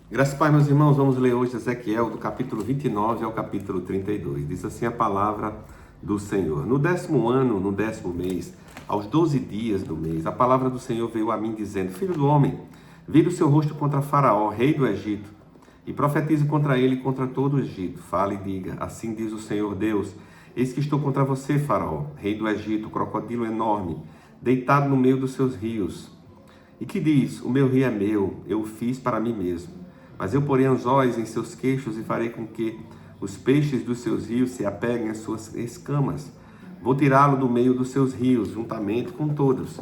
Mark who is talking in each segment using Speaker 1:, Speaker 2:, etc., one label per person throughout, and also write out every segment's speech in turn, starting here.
Speaker 1: Graças a Deus, meus irmãos, vamos ler hoje Ezequiel, do capítulo 29 ao capítulo 32. Diz assim a palavra do Senhor. No 10º ano, no 10º mês, aos 12 dias do mês, a palavra do Senhor veio a mim dizendo: Filho do homem, vira o seu rosto contra Faraó, rei do Egito, e profetize contra ele e contra todo o Egito. Fale e diga: assim diz o Senhor Deus: eis que estou contra você, Faraó, rei do Egito, crocodilo enorme, deitado no meio dos seus rios. E que diz: o meu rio é meu, eu o fiz para mim mesmo. Mas eu porei anzóis em seus queixos e farei com que os peixes dos seus rios se apeguem às suas escamas. Vou tirá-lo do meio dos seus rios, juntamente com todos.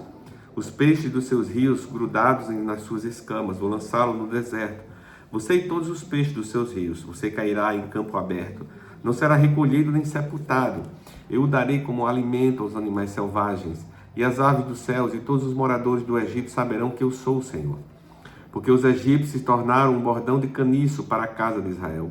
Speaker 1: Os peixes dos seus rios grudados nas suas escamas, vou lançá-lo no deserto. Você e todos os peixes dos seus rios, você cairá em campo aberto. Não será recolhido nem sepultado. Eu o darei como alimento aos animais selvagens. E as aves dos céus e todos os moradores do Egito saberão que eu sou o Senhor. Porque os egípcios se tornaram um bordão de caniço para a casa de Israel.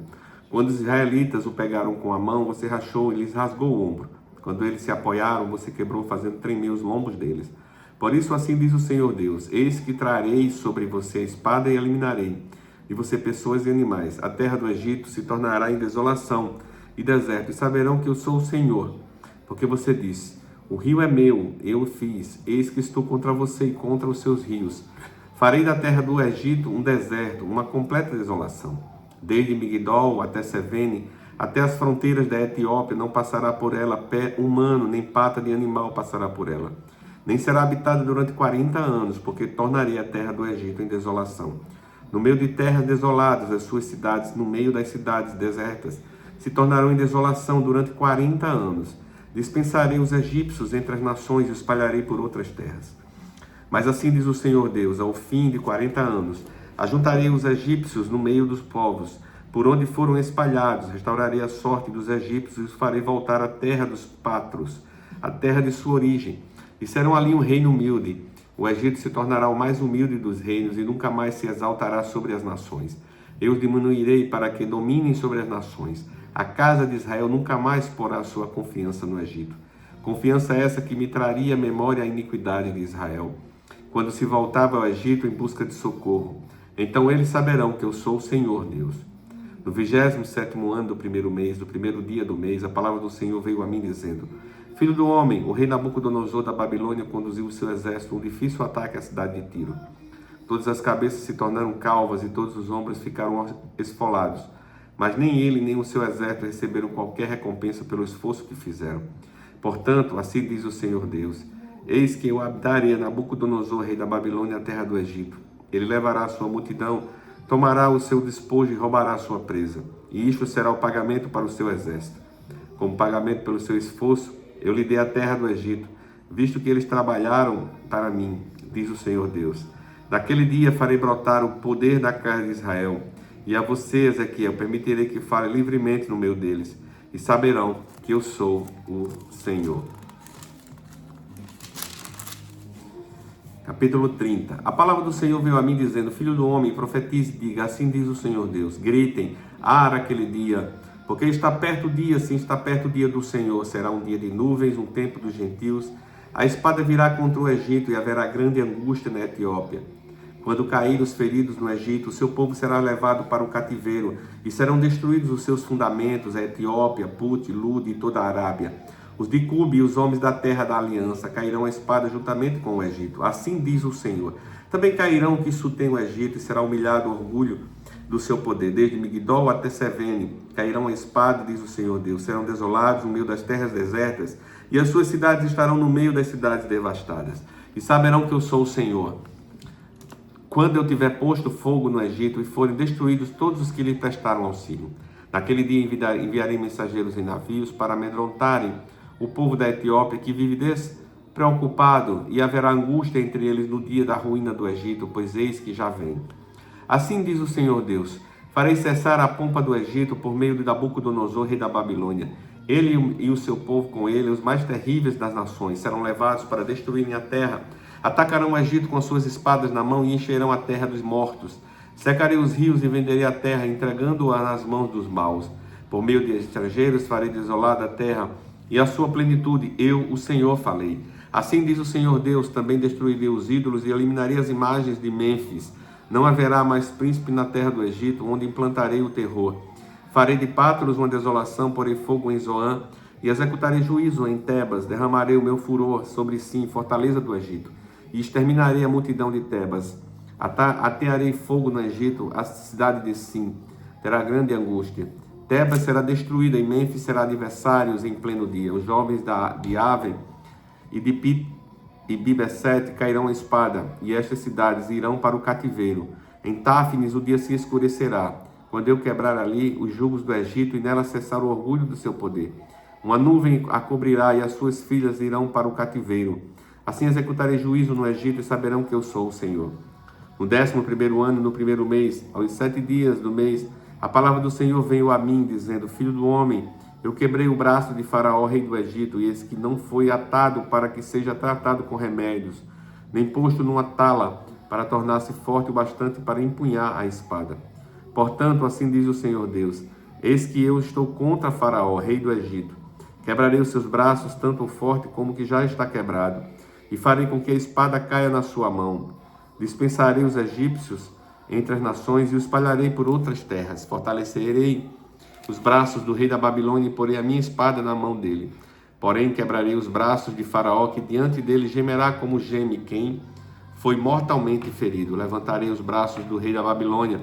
Speaker 1: Quando os israelitas o pegaram com a mão, você rachou e lhes rasgou o ombro. Quando eles se apoiaram, você quebrou, fazendo tremer os lombos deles. Por isso assim diz o Senhor Deus: eis que trarei sobre você a espada e eliminarei de você pessoas e animais. A terra do Egito se tornará em desolação e deserto, e saberão que eu sou o Senhor. Porque você diz: o rio é meu, eu o fiz, eis que estou contra você e contra os seus rios. Farei da terra do Egito um deserto, uma completa desolação. Desde Migdol até Sevene, até as fronteiras da Etiópia, não passará por ela pé humano, nem pata de animal passará por ela. Nem será habitada durante 40 anos, porque tornarei a terra do Egito em desolação. No meio de terras desoladas, as suas cidades, no meio das cidades desertas, se tornarão em desolação durante 40 anos. Dispensarei os egípcios entre as nações e os espalharei por outras terras. Mas assim diz o Senhor Deus: ao fim de 40 anos, ajuntarei os egípcios no meio dos povos, por onde foram espalhados, restaurarei a sorte dos egípcios e os farei voltar à terra dos pátros, à terra de sua origem, e serão ali um reino humilde. O Egito se tornará o mais humilde dos reinos e nunca mais se exaltará sobre as nações. Eu os diminuirei para que dominem sobre as nações. A casa de Israel nunca mais porá sua confiança no Egito. Confiança essa que me traria à memória a iniquidade de Israel, quando se voltava ao Egito em busca de socorro. Então eles saberão que eu sou o Senhor Deus. No 27º ano do primeiro mês, do primeiro dia do mês, a palavra do Senhor veio a mim dizendo: Filho do homem, o rei Nabucodonosor da Babilônia conduziu o seu exército a um difícil ataque à cidade de Tiro. Todas as cabeças se tornaram calvas e todos os ombros ficaram esfolados. Mas nem ele nem o seu exército receberam qualquer recompensa pelo esforço que fizeram. Portanto, assim diz o Senhor Deus: eis que eu darei a Nabucodonosor, rei da Babilônia, a terra do Egito. Ele levará a sua multidão, tomará o seu despojo e roubará a sua presa. E isto será o pagamento para o seu exército. Como pagamento pelo seu esforço, eu lhe dei a terra do Egito, visto que eles trabalharam para mim, diz o Senhor Deus. Naquele dia farei brotar o poder da casa de Israel. E a você, Ezequiel, permitirei que fale livremente no meio deles, e saberão que eu sou o Senhor. Capítulo 30. A palavra do Senhor veio a mim dizendo: Filho do homem, profetize e diga: assim diz o Senhor Deus. Gritem, aquele dia, porque está perto o dia, sim, está perto o dia do Senhor. Será um dia de nuvens, um tempo dos gentios. A espada virá contra o Egito e haverá grande angústia na Etiópia. Quando caírem os feridos no Egito, o seu povo será levado para o cativeiro e serão destruídos os seus fundamentos, a Etiópia, Put, Lud e toda a Arábia. Os de Cube e os homens da terra da aliança cairão a espada juntamente com o Egito. Assim diz o Senhor. Também cairão que sutém o Egito e será humilhado o orgulho do seu poder. Desde Migdol até Sevene cairão a espada, diz o Senhor Deus. Serão desolados no meio das terras desertas e as suas cidades estarão no meio das cidades devastadas. E saberão que eu sou o Senhor. Quando eu tiver posto fogo no Egito e forem destruídos todos os que lhe prestaram auxílio. Naquele dia enviarei mensageiros em navios para amedrontarem o povo da Etiópia, que vive despreocupado, e haverá angústia entre eles no dia da ruína do Egito, pois eis que já vem. Assim diz o Senhor Deus: farei cessar a pompa do Egito por meio de Nabucodonosor, rei da Babilônia. Ele e o seu povo com ele, os mais terríveis das nações, serão levados para destruírem a terra. Atacarão o Egito com as suas espadas na mão e encherão a terra dos mortos. Secarei os rios e venderei a terra, entregando-a nas mãos dos maus. Por meio de estrangeiros farei desolada a terra e a sua plenitude. Eu, o Senhor, falei. Assim diz o Senhor Deus: também destruirei os ídolos e eliminarei as imagens de Mênfis. Não haverá mais príncipe na terra do Egito, onde implantarei o terror. Farei de Pátros uma desolação, porei fogo em Zoã, e executarei juízo em Tebas. Derramarei o meu furor sobre Sim, fortaleza do Egito, e exterminarei a multidão de Tebas. Atearei fogo no Egito, a cidade de Sim terá grande angústia. Tebas será destruída, e Mênfis será adversários em pleno dia. Os jovens de Aven e de Bibesete cairão a espada, e estas cidades irão para o cativeiro. Em Táfnis o dia se escurecerá, quando eu quebrar ali os jugos do Egito e nela cessar o orgulho do seu poder. Uma nuvem a cobrirá, e as suas filhas irão para o cativeiro. Assim executarei juízo no Egito, e saberão que eu sou o Senhor. No 11º ano, no 1º mês, aos 7 dias do mês, a palavra do Senhor veio a mim, dizendo: Filho do homem, eu quebrei o braço de Faraó, rei do Egito, e esse que não foi atado para que seja tratado com remédios, nem posto numa tala, para tornar-se forte o bastante para empunhar a espada. Portanto, assim diz o Senhor Deus: eis que eu estou contra Faraó, rei do Egito. Quebrarei os seus braços, tanto o forte como o que já está quebrado, e farei com que a espada caia na sua mão. Dispensarei os egípcios entre as nações e os espalharei por outras terras. Fortalecerei os braços do rei da Babilônia e porei a minha espada na mão dele. Porém, quebrarei os braços de Faraó, que diante dele gemerá como geme quem foi mortalmente ferido. Levantarei os braços do rei da Babilônia,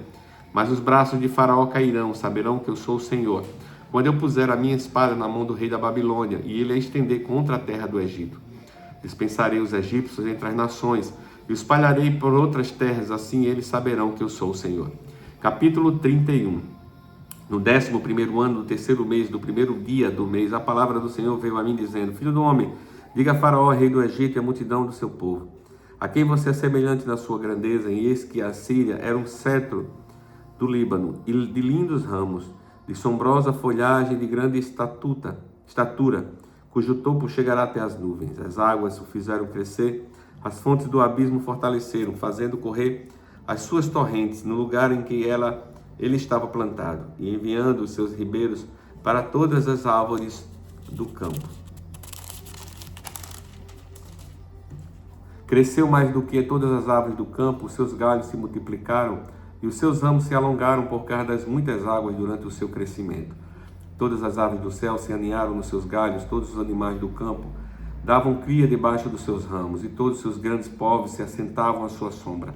Speaker 1: mas os braços de Faraó cairão. Saberão que eu sou o Senhor, quando eu puser a minha espada na mão do rei da Babilônia e ele a estender contra a terra do Egito. Dispensarei os egípcios entre as nações e os espalharei por outras terras, assim eles saberão que eu sou o Senhor. Capítulo 31. No 11º ano, do 3º mês, do 1º dia do mês, a palavra do Senhor veio a mim dizendo: Filho do homem, diga a Faraó, rei do Egito, e a multidão do seu povo: a quem você é semelhante na sua grandeza, e eis que a Síria era um cetro do Líbano, e de lindos ramos, de sombrosa folhagem, de grande estatura, cujo topo chegará até as nuvens. As águas o fizeram crescer, as fontes do abismo fortaleceram, fazendo correr as suas torrentes no lugar em que ele estava plantado, e enviando os seus ribeiros para todas as árvores do campo. Cresceu mais do que todas as árvores do campo, os seus galhos se multiplicaram, e os seus ramos se alongaram por causa das muitas águas durante o seu crescimento. Todas as aves do céu se aninharam nos seus galhos, todos os animais do campo davam cria debaixo dos seus ramos, e todos os seus grandes povos se assentavam à sua sombra.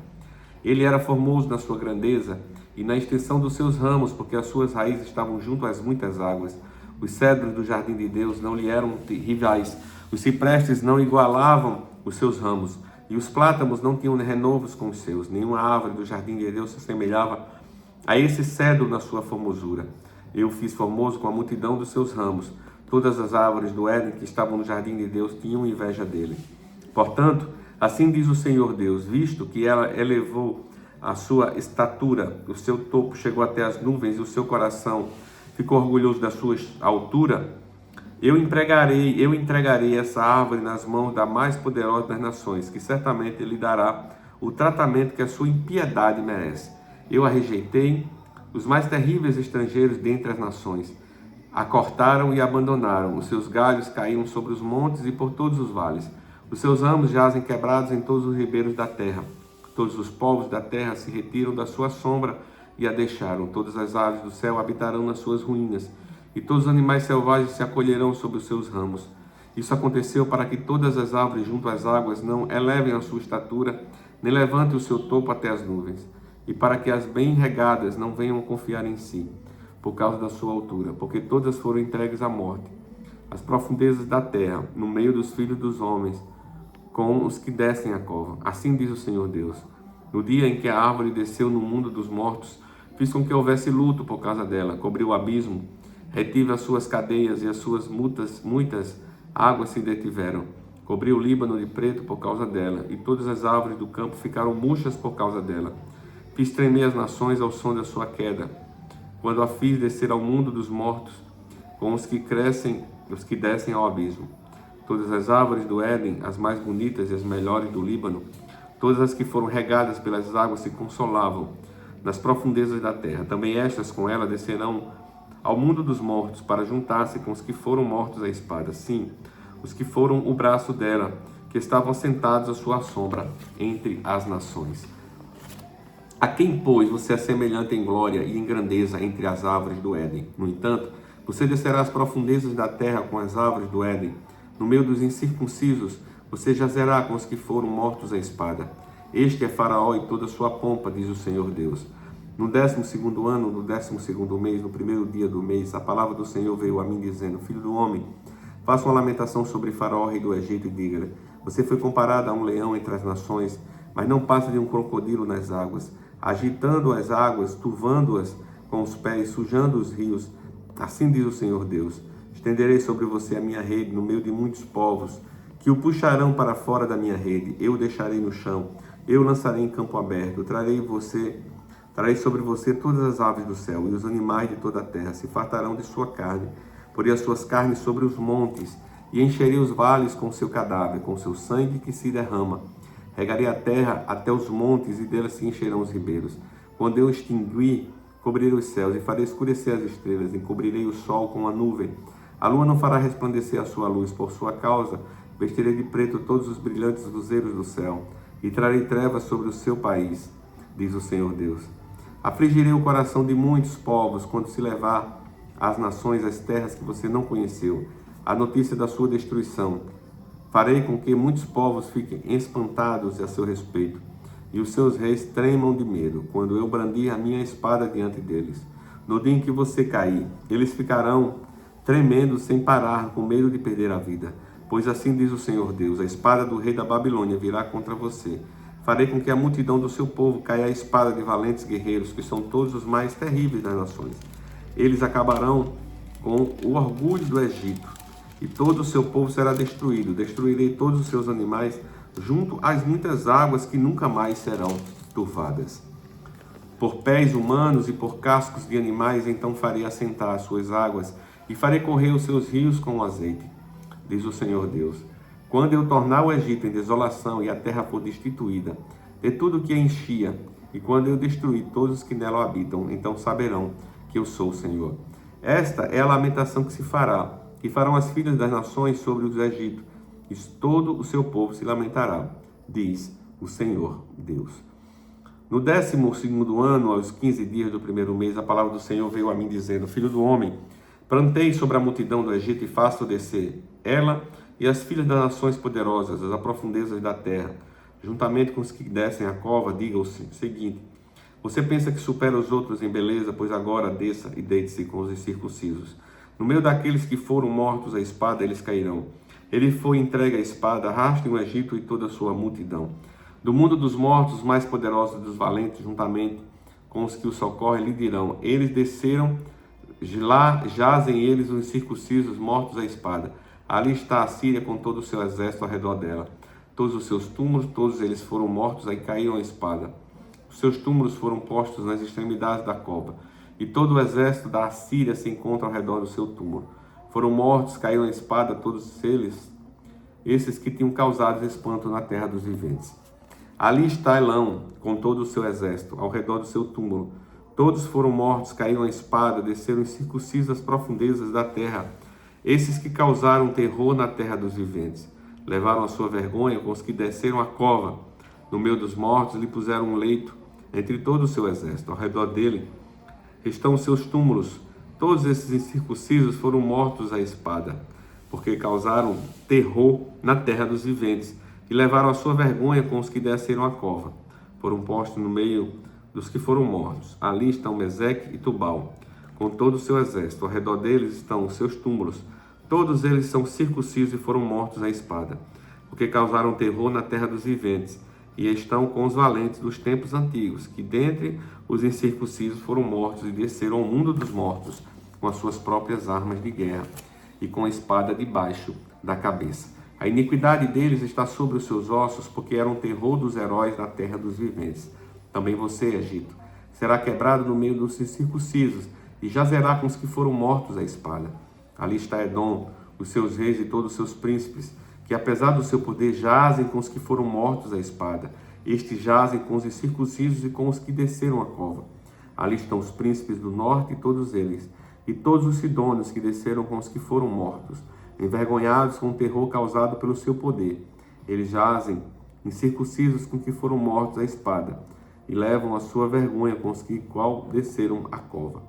Speaker 1: Ele era formoso na sua grandeza e na extensão dos seus ramos, porque as suas raízes estavam junto às muitas águas. Os cedros do jardim de Deus não lhe eram rivais, os ciprestes não igualavam os seus ramos, e os plátamos não tinham renovos com os seus. Nenhuma árvore do jardim de Deus se assemelhava a esse cedro na sua formosura. Eu fiz formoso com a multidão dos seus ramos. Todas as árvores do Éden que estavam no jardim de Deus tinham inveja dele. Portanto, assim diz o Senhor Deus: visto que ela elevou a sua estatura, o seu topo chegou até as nuvens, e o seu coração ficou orgulhoso da sua altura, eu entregarei essa árvore nas mãos da mais poderosa das nações, que certamente lhe dará o tratamento que a sua impiedade merece. Eu a rejeitei, os mais terríveis estrangeiros dentre as nações a cortaram e abandonaram. Os seus galhos caíram sobre os montes e por todos os vales. Os seus ramos jazem quebrados em todos os ribeiros da terra. Todos os povos da terra se retiram da sua sombra e a deixaram. Todas as aves do céu habitarão nas suas ruínas, e todos os animais selvagens se acolherão sob os seus ramos. Isso aconteceu para que todas as árvores junto às águas não elevem a sua estatura, nem levantem o seu topo até as nuvens, e para que as bem regadas não venham confiar em si, por causa da sua altura, porque todas foram entregues à morte. As profundezas da terra, no meio dos filhos dos homens, com os que descem a cova. Assim diz o Senhor Deus: no dia em que a árvore desceu no mundo dos mortos, fiz com que houvesse luto por causa dela, cobri o abismo, retive as suas cadeias, e as suas muitas águas se detiveram. Cobri o Líbano de preto por causa dela, e todas as árvores do campo ficaram murchas por causa dela. Fiz tremer as nações ao som da sua queda, quando a fiz descer ao mundo dos mortos, com os que descem ao abismo. Todas as árvores do Éden, as mais bonitas e as melhores do Líbano, todas as que foram regadas pelas águas se consolavam nas profundezas da terra. Também estas com ela descerão ao mundo dos mortos, para juntar-se com os que foram mortos à espada. Sim, os que foram o braço dela, que estavam sentados à sua sombra entre as nações. A quem, pois, você é semelhante em glória e em grandeza entre as árvores do Éden? No entanto, você descerá às profundezas da terra com as árvores do Éden. No meio dos incircuncisos, você jazerá com os que foram mortos à espada. Este é Faraó e toda a sua pompa, diz o Senhor Deus. No 12º ano, no 12º mês, no primeiro dia do mês, a palavra do Senhor veio a mim dizendo: Filho do homem, faça uma lamentação sobre Faraó, rei do Egito, e diga-lhe: você foi comparado a um leão entre as nações, mas não passa de um crocodilo nas águas, agitando as águas, turvando-as com os pés, sujando os rios. Assim diz o Senhor Deus: estenderei sobre você a minha rede no meio de muitos povos, que o puxarão para fora da minha rede. Eu o deixarei no chão, eu o lançarei em campo aberto. Trarei sobre você todas as aves do céu, e os animais de toda a terra se fartarão de sua carne. Porei as suas carnes sobre os montes, e encherei os vales com seu cadáver, com seu sangue que se derrama. Regarei a terra até os montes, e dela se encherão os ribeiros. Quando eu extinguir, cobrirei os céus, e farei escurecer as estrelas, e cobrirei o sol com a nuvem. A lua não fará resplandecer a sua luz, por sua causa vestirei de preto todos os brilhantes luzeiros do céu, e trarei trevas sobre o seu país, diz o Senhor Deus. Afligirei o coração de muitos povos, quando se levar às nações as terras que você não conheceu, a notícia da sua destruição. Farei com que muitos povos fiquem espantados a seu respeito, e os seus reis tremam de medo, quando eu brandir a minha espada diante deles. No dia em que você cair, eles ficarão tremendo sem parar, com medo de perder a vida. Pois assim diz o Senhor Deus: a espada do rei da Babilônia virá contra você. Farei com que a multidão do seu povo caia a espada de valentes guerreiros, que são todos os mais terríveis das nações. Eles acabarão com o orgulho do Egito, e todo o seu povo será destruído. Destruirei todos os seus animais, junto às muitas águas que nunca mais serão turvadas. Por pés humanos e por cascos de animais, então farei assentar as suas águas, e farei correr os seus rios com azeite, diz o Senhor Deus. Quando eu tornar o Egito em desolação e a terra for destituída de tudo que a enchia, e quando eu destruir todos os que nela habitam, então saberão que eu sou o Senhor. Esta é a lamentação que farão as filhas das nações sobre os Egito, e todo o seu povo se lamentará, diz o Senhor Deus. No 12º ano, aos 15 dias do primeiro mês, a palavra do Senhor veio a mim dizendo: Filho do homem, plantei sobre a multidão do Egito e faço descer ela e as filhas das nações poderosas, as profundezas da terra, juntamente com os que descem a cova. Diga o seguinte: você pensa que supera os outros em beleza, pois agora desça e deite-se com os incircuncisos. No meio daqueles que foram mortos à espada, eles cairão. Ele foi entregue à espada, arrastem o Egito e toda a sua multidão. Do mundo dos mortos, os mais poderosos dos valentes, juntamente com os que o socorrem, lhe dirão: eles desceram, lá jazem eles os incircuncisos mortos à espada. Ali está a Síria com todo o seu exército ao redor dela. Todos os seus túmulos, todos eles foram mortos, aí caíram a espada. Os seus túmulos foram postos nas extremidades da cova, e todo o exército da Assíria se encontra ao redor do seu túmulo. Foram mortos, caíram a espada, todos eles, esses que tinham causado espanto na terra dos viventes. Ali está Elão, com todo o seu exército, ao redor do seu túmulo. Todos foram mortos, caíram a espada, desceram incircuncisos às profundezas da terra. Esses que causaram terror na terra dos viventes, levaram a sua vergonha com os que desceram a cova. No meio dos mortos lhe puseram um leito entre todo o seu exército. Ao redor dele estão os seus túmulos. Todos esses incircuncisos foram mortos à espada, porque causaram terror na terra dos viventes e levaram a sua vergonha com os que desceram a cova. Foram postos no meio dos que foram mortos. Ali estão Meseque e Tubal, com todo o seu exército. Ao redor deles estão os seus túmulos. Todos eles são circuncisos e foram mortos à espada, porque causaram terror na terra dos viventes, e estão com os valentes dos tempos antigos, que dentre os incircuncisos foram mortos e desceram ao mundo dos mortos, com as suas próprias armas de guerra, e com a espada debaixo da cabeça. A iniquidade deles está sobre os seus ossos, porque eram terror dos heróis da terra dos viventes. Também você, Egito, será quebrado no meio dos incircuncisos, e jazerá com os que foram mortos à espada. Ali está Edom, os seus reis e todos os seus príncipes, que apesar do seu poder jazem com os que foram mortos à espada. Estes jazem com os incircuncisos e com os que desceram a cova. Ali estão os príncipes do norte, todos eles, e todos os sidônios que desceram com os que foram mortos, envergonhados com o terror causado pelo seu poder. Eles jazem incircuncisos com os que foram mortos à espada. e levam a sua vergonha com os que qual desceram a cova.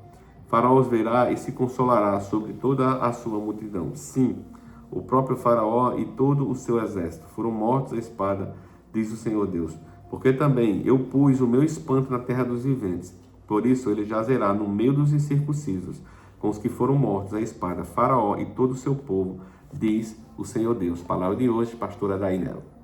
Speaker 1: Faraó os verá e se consolará sobre toda a sua multidão. Sim, o próprio Faraó e todo o seu exército foram mortos à espada, diz o Senhor Deus. Porque também eu pus o meu espanto na terra dos viventes. Por isso ele jazerá no meio dos incircuncisos, com os que foram mortos à espada, Faraó e todo o seu povo, diz o Senhor Deus. Palavra de hoje, pastora Dainela.